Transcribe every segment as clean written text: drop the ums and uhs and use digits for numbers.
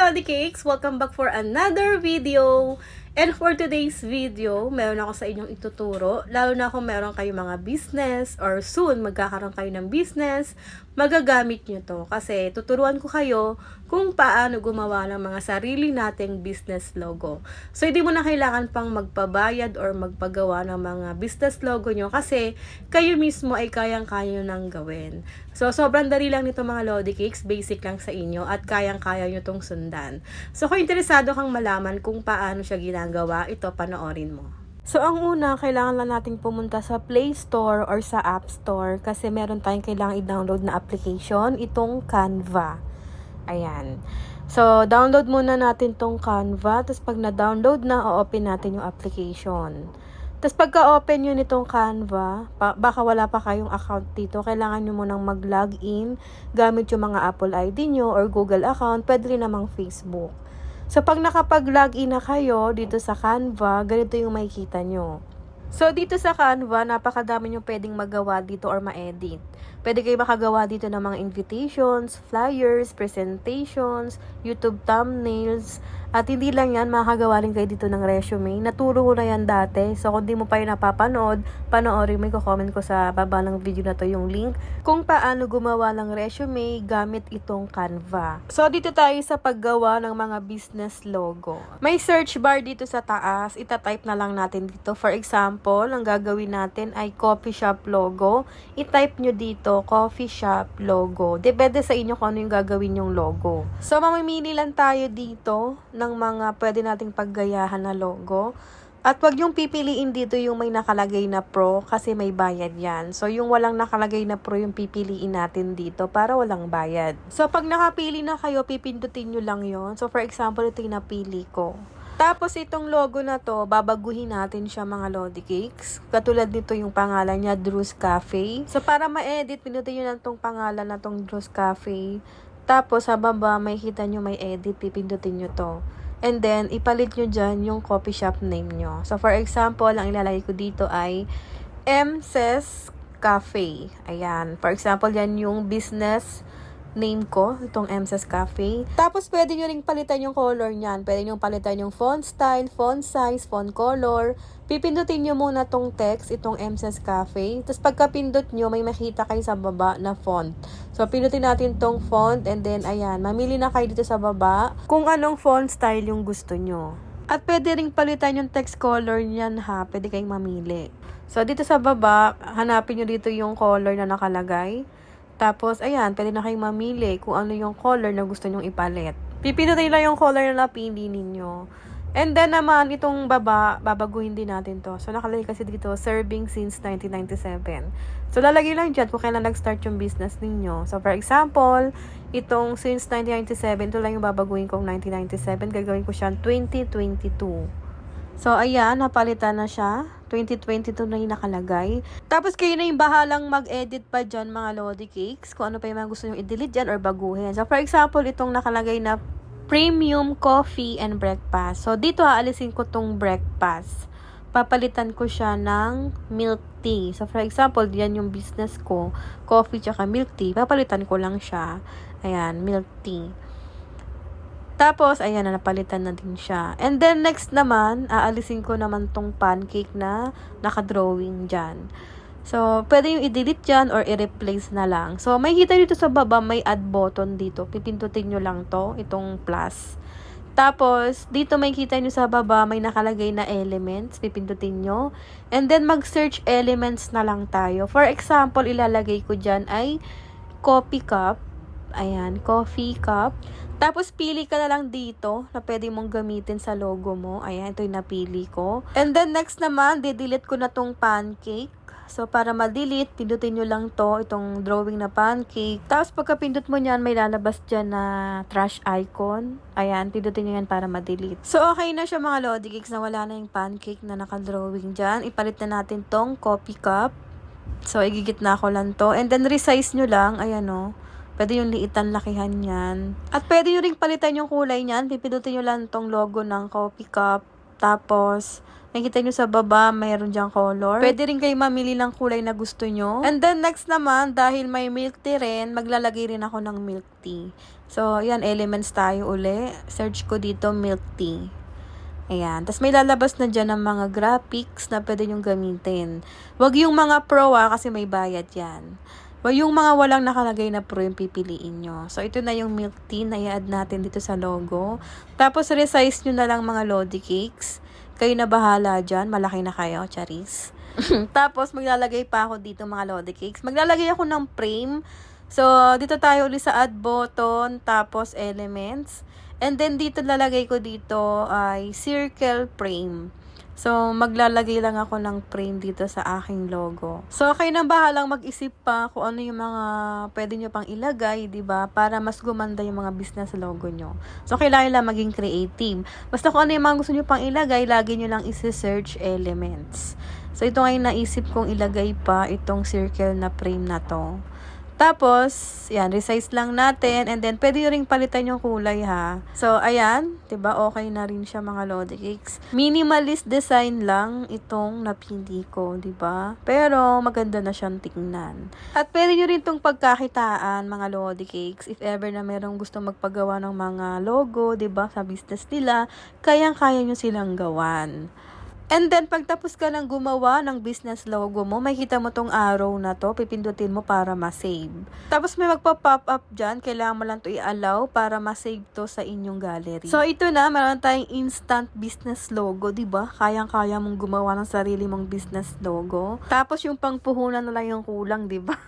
Lodi Cakes! Welcome back for another video! And for today's video, meron ako sa inyong ituturo, lalo na kung meron kayo mga business or soon magkakaroon kayo ng business, magagamit nyo to. Kasi tuturuan ko kayo kung paano gumawa ng mga sarili nating business logo. So, hindi mo na kailangan pang magpabayad or magpagawa ng mga business logo nyo kasi kayo mismo ay kayang-kaya nang gawin. So, sobrang dali lang nito mga Lodi Cakes, basic lang sa inyo at kayang-kaya nyo tong sundan. So, kung interesado kang malaman kung paano siya ginagawa, ito panoorin mo. So, ang una, kailangan lang nating pumunta sa Play Store or sa App Store kasi meron tayong kailangan i-download na application, itong Canva. Ayan. So, download muna natin tong Canva, tapos pag na-download na, o-open natin yung application. Tapos pagka-open nyo nitong Canva, baka wala pa kayong account dito, kailangan nyo munang mag-login gamit yung mga Apple ID nyo or Google account, pwede rin namang Facebook. So, pag nakapag-login na kayo dito sa Canva, ganito yung makikita nyo. So, dito sa Canva, napakadami nyo pwedeng magawa dito or ma-edit. Pwede kayo makagawa dito ng mga invitations, flyers, presentations, YouTube thumbnails, at hindi lang yan, makagawa rin kayo dito ng resume. Naturo ko na yan dati. So, kung di mo pa yun napapanood, panoorin mo, i-comment ko sa baba ng video na to yung link kung paano gumawa ng resume gamit itong Canva. So, dito tayo sa paggawa ng mga business logo. May search bar dito sa taas. Ita-type na lang natin dito. For example, ang gagawin natin ay coffee shop logo. I-type nyo dito, coffee shop logo. Depende sa inyo kung ano yung gagawin yung logo. So, mamimili lang tayo dito ng mga pwede nating paggayahan na logo. At wag yung pipiliin dito yung may nakalagay na pro kasi may bayad yan. So, yung walang nakalagay na pro yung pipiliin natin dito para walang bayad. So, pag nakapili na kayo, pipindutin nyo lang yon. So, for example, ito yung napili ko. Tapos, itong logo na to, babaguhin natin siya mga Lodi Cakes. Katulad nito yung pangalan niya, Drew's Cafe. So, para ma-edit, pindutin nyo lang tong pangalan na tong Drew's Cafe. Tapos, sa baba, may kita nyo may edit, pipindutin nyo to. And then, ipalit nyo dyan yung coffee shop name nyo. So, for example, ang ilalagay ko dito ay MSES Cafe. Ayan. For example, yan yung business name ko, itong MSES Cafe. Tapos, pwede nyo ring palitan yung color nyan. Pwede nyo palitan yung font style, font size, font color. Pipindutin nyo muna tong text, itong MSES Cafe. Tapos, pagkapindot nyo, may makita kayo sa baba na font. So, pindutin natin tong font and then, ayan, mamili na kayo dito sa baba kung anong font style yung gusto nyo. At pwede ring palitan yung text color nyan ha. Pwede kayong mamili. So, dito sa baba, hanapin nyo dito yung color na nakalagay. Tapos, ayan, pwede na kayong mamili kung ano yung color na gusto nyong ipalit. Pipindutin lang yung color na napili ninyo. And then naman, itong baba, babaguhin din natin to. So, nakalagay kasi dito, serving since 1997. So, lalagay lang dyan kung kailan nag-start yung business ninyo. So, for example, itong since 1997, ito lang yung babaguhin kong 1997. Gagawin ko siya 2022. So, ayan, napalitan na siya. 2022 na yung nakalagay. Tapos, kayo na yung bahalang mag-edit pa dyan, mga Lodi Cakes. Kung ano pa yung mga gusto nyo i-delete dyan or baguhin. So, for example, itong nakalagay na Premium Coffee and Breakfast. So, dito aalisin ko tong breakfast. Papalitan ko siya ng milk tea. So, for example, yan yung business ko. Coffee tsaka milk tea. Papalitan ko lang siya. Ayan, milk tea. Tapos, ayan na, napalitan na din siya. And then, next naman, aalisin ko naman tong pancake na nakadrawing dyan. So, pwede yung i-delete dyan or i-replace na lang. So, may kita dito sa baba, may add button dito. Pipindutin nyo lang to, itong plus. Tapos, dito may kita nyo sa baba, may nakalagay na elements. Pipindutin nyo. And then, mag-search elements na lang tayo. For example, ilalagay ko dyan ay coffee cup. Ayan, coffee cup. Tapos, pili ka na lang dito na pwede mong gamitin sa logo mo. Ayan, ito yung napili ko. And then, next naman, de-delete ko na tong pancake. So, para ma-delete, pindutin nyo lang to, itong drawing na pancake. Tapos, pagka-pindot mo nyan, may lalabas dyan na trash icon. Ayan, pindutin nyo yan para ma-delete. So, okay na siya mga Lodi Cakes na wala na yung pancake na nakadrawing dyan. Ipalit na natin tong coffee cup. So, igigit na ako lang to. And then, resize nyo lang. Ayan o. Pwede yung liitan, lakihan yan. At pwede nyo ring palitan yung kulay nyan. Pipindutin nyo lang tong logo ng coffee cup. Tapos, nakikita nyo sa baba, mayroon dyang color. Pwede rin kayo mamili ng kulay na gusto nyo. And then, next naman, dahil may milk tea rin, maglalagay rin ako ng milk tea. So, ayan, elements tayo uli. Search ko dito, milk tea. Ayan. Tapos, may lalabas na dyan ng mga graphics na pwede nyong gamitin. Wag yung mga pro kasi may bayad yan. Wag yung mga walang nakalagay na pro yung pipiliin nyo. So, ito na yung milk tea na i-add natin dito sa logo. Tapos, resize nyo na lang mga Lodi Cakes. Kayo na bahala dyan. Malaki na kayo, charis. Tapos, maglalagay pa ako dito mga Lodi Cakes. Maglalagay ako ng frame. So, dito tayo ulit sa add button. Tapos, elements. And then, dito lalagay ko dito ay circle frame. So, maglalagay lang ako ng frame dito sa aking logo. So, kayo na bahalang mag-isip pa kung ano yung mga pwede nyo pang ilagay, diba? Para mas gumanda yung mga business logo nyo. So, kailangan lang maging creative. Basta kung ano yung mga gusto nyo pang ilagay, lagi nyo lang isi-search elements. So, ito ngayon naisip kong ilagay pa itong circle na frame na to. Tapos, yan, resize lang natin. And then, pwede nyo ring palitan yung kulay, ha. So, ayan. Diba? Okay na rin siya, mga Lodi Cakes. Minimalist design lang itong napili ko, diba? Pero, maganda na siyang tingnan. At pwede nyo rin itong pagkakitaan, mga Lodi Cakes. If ever na merong gusto magpagawa ng mga logo, diba? Sa business nila, kayang-kaya nyo silang gawan. And then, pagtapos ka ng gumawa ng business logo mo, makikita mo tong arrow na to, pipindutin mo para ma-save. Tapos may magpa-pop up dyan, kailangan mo lang to i-allow para ma-save to sa inyong gallery. So, ito na, meron tayong instant business logo, diba? Kayang-kaya mong gumawa ng sarili mong business logo. Tapos, yung pangpuhunan na lang yung kulang, diba?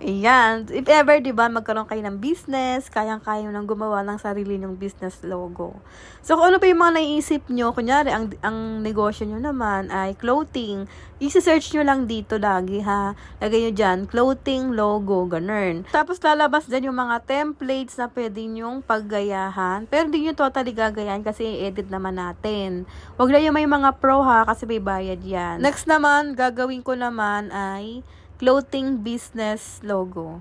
Ayan. If ever, diba, magkaroon kayo ng business, kayang-kaya nang gumawa ng sarili nyong business logo. So, kung ano pa yung mga naiisip nyo, kunyari, ang negosyo nyo naman ay clothing, isi-search nyo lang dito lagi, ha. Lagay nyo dyan, clothing, logo, ganun. Tapos, lalabas dyan yung mga templates na pwede nyong paggayahan. Pero, hindi nyo totally gagayahan kasi i-edit naman natin. Huwag lang yung may mga pro, ha, kasi may bayad yan. Next naman, gagawin ko naman ay clothing business logo.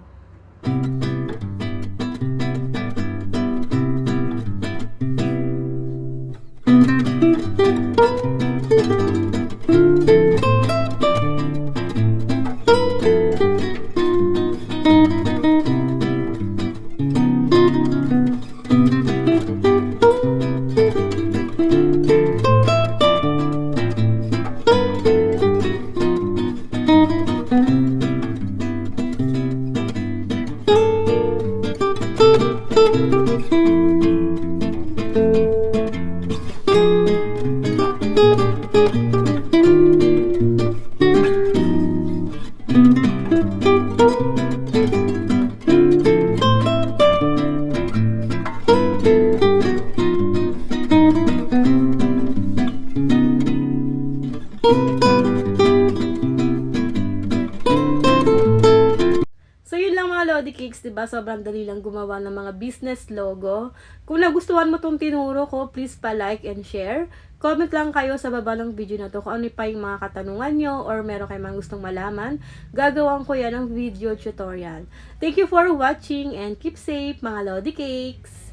Lodi Cakes, diba? Sobrang dali lang gumawa ng mga business logo. Kung nagustuhan mo tong tinuro ko, please pa-like and share. Comment lang kayo sa baba ng video na to kung ano pa yung mga katanungan nyo or meron kayong mga gustong malaman. Gagawin ko yan ng video tutorial. Thank you for watching and keep safe, mga Lodi Cakes!